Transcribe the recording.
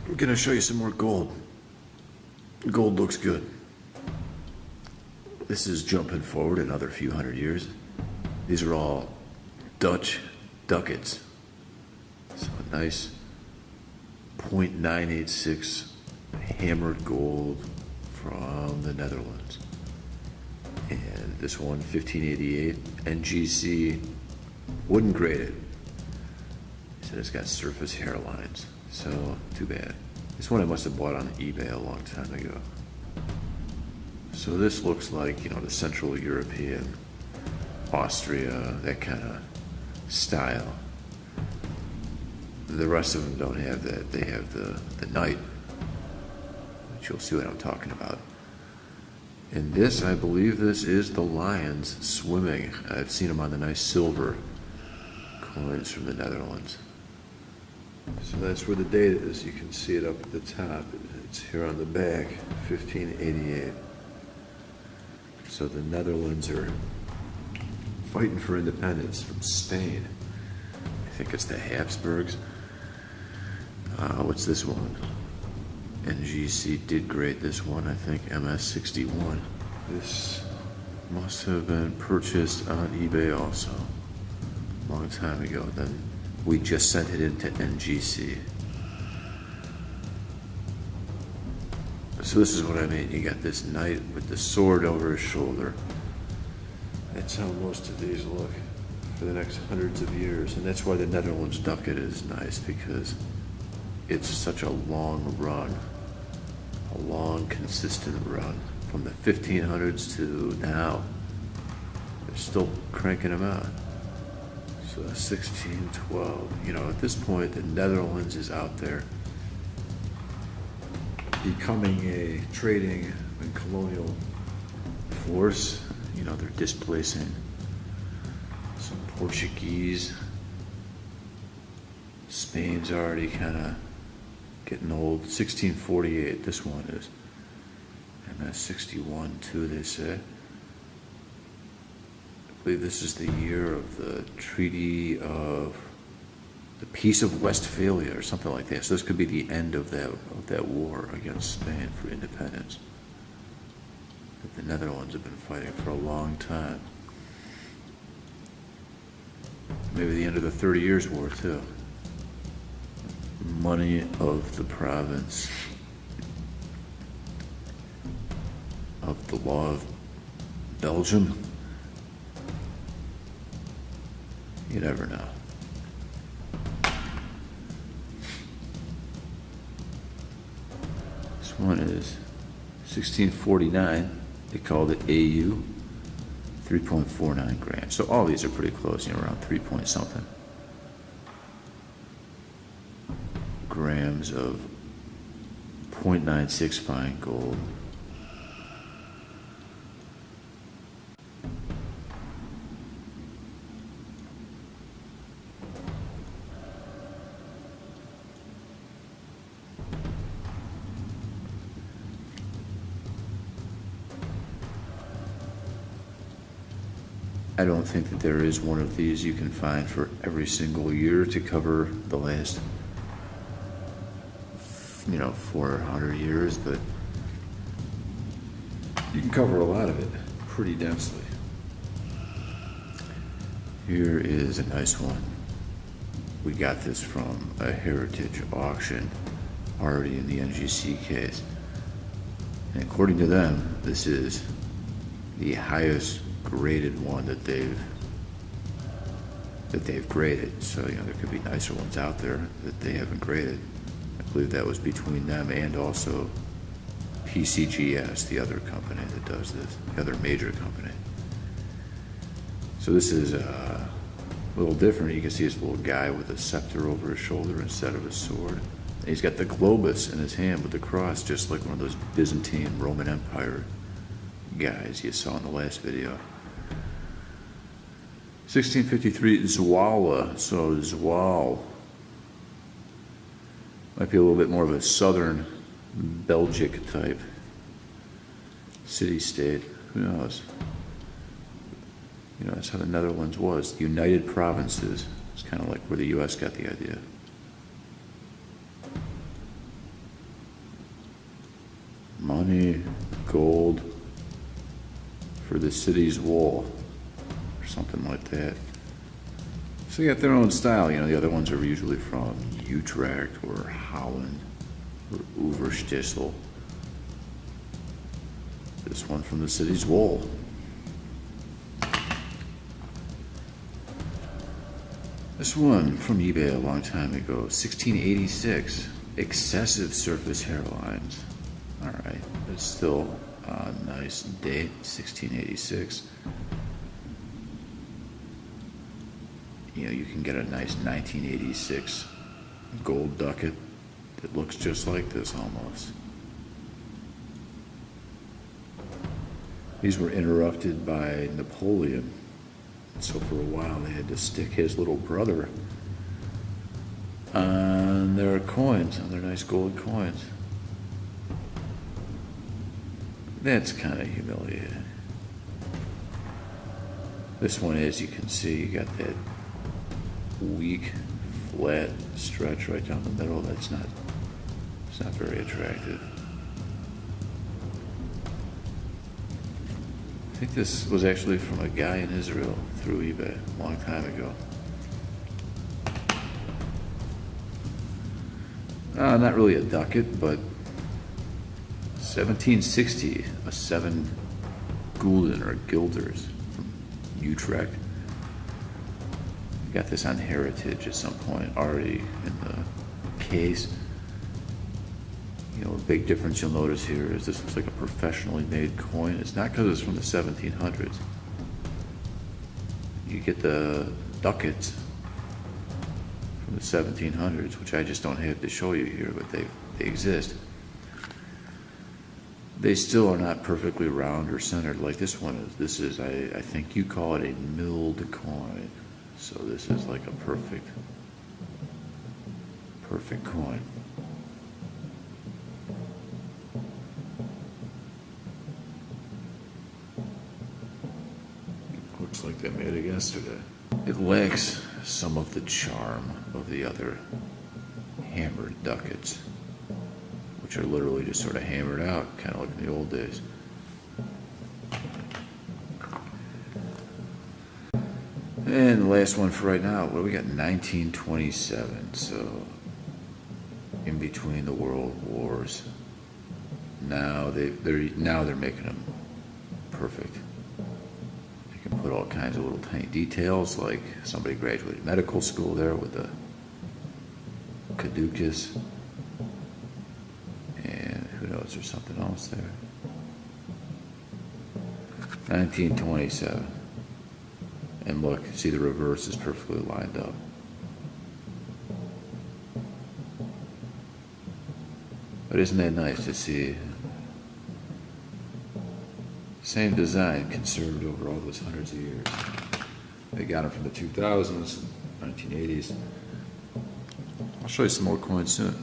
We're gonna show you some more gold. Gold looks good. This is jumping forward another few hundred years. These are all Dutch Ducats. So a nice 0.986 hammered gold from the Netherlands. And this one, 1588 NGC, wouldn't grade it. He said it's got surface hairlines, so too bad. This one I must have bought on eBay a long time ago. So this looks like, you know, the Central European, Austria, that kind of style. The rest of them don't have that. They have the knight, which you'll see what I'm talking about. And this, I believe this is the lions swimming. I've seen them on the nice silver coins from the Netherlands. So that's where the date is. You can see it up at the top. It's here on the back, 1588. So the Netherlands are fighting for independence from Spain. I think it's the Habsburgs. What's this one? NGC did grade this one, I think, MS61. This must have been purchased on eBay also, a long time ago. Then we just sent it into NGC. So this is what I mean. You got this knight with the sword over his shoulder. That's how most of these look for the next hundreds of years. And that's why the Netherlands Ducat is nice, because it's such a long run, a long, consistent run. From the 1500's to now, they're still cranking them out. So 1612, you know, at this point, the Netherlands is out there becoming a trading and colonial force. You know, they're displacing some Portuguese. Spain's already kind of getting old. 1648, this one is. MS61 too, they say. I believe this is the year of the Treaty of the Peace of Westphalia or something like that. So this could be the end of that war against Spain for independence that the Netherlands have been fighting for a long time. Maybe the end of the 30 Years' War too. Money of the province of the law of Belgium. You never know. This one is 1649. They called it AU, 3.49 grams. So all these are pretty close, you know, around 3 point something grams of 0.96 fine gold. I don't think that there is one of these you can find for every single year to cover the last, you know, 400 years, but you can cover a lot of it pretty densely. Here is a nice one. We got this from a heritage auction already in the NGC case. And according to them, this is the highest graded one that they've graded. So, you know, there could be nicer ones out there that they haven't graded. I believe that was between them and also PCGS, the other company that does this, the other major company. So this is a little different. You can see this little guy with a scepter over his shoulder instead of a sword. And he's got the globus in his hand with the cross, just like one of those Byzantine Roman Empire guys you saw in the last video. 1653 Zwolle, so Zwolle might be a little bit more of a southern Belgic type city-state. Who knows? You know, that's how the Netherlands was. The United Provinces. It's kind of like where the U.S. got the idea. money, gold for the City Zwolle, or something like that. So they got their own style. You know, the other ones are usually from Utrecht or Holland or Overijssel. This one from the City Zwolle. This one from eBay a long time ago, 1686, excessive surface hairlines. All right, it's still a nice date, 1686. You know, you can get a nice 1986 gold ducat that looks just like this almost. These were interrupted by Napoleon. So for a while they had to stick his little brother on their coins, on their nice gold coins. That's kind of humiliating. This one, as you can see, you got that weak, flat stretch right down the middle. It's not very attractive. I think this was actually from a guy in Israel through eBay a long time ago. Not really a ducat, but 1760, a 7 gulden or guilders from Utrecht. Got this on Heritage at some point, already in the case. You know, a big difference you'll notice here is this looks like a professionally made coin. It's not because it's from the 1700s. You get the ducats from the 1700s, which I just don't have to show you here, but they exist. They still are not perfectly round or centered like this one is. This is, I think you call it a milled coin. So this is like a perfect coin. Looks like they made it yesterday. It lacks some of the charm of the other hammered ducats, which are literally just sort of hammered out, kind of like in the old days. And the last one for right now, what do we got? 1927. So in between the world wars. Now they're making them perfect. You can put all kinds of little tiny details, like somebody graduated medical school there with the Ducats, and who knows, there's something else there. 1927. And look, see the reverse is perfectly lined up. But isn't that nice to see? Same design conserved over all those hundreds of years. They got them from the 2000s, 1980s. I'll show you some more coins soon.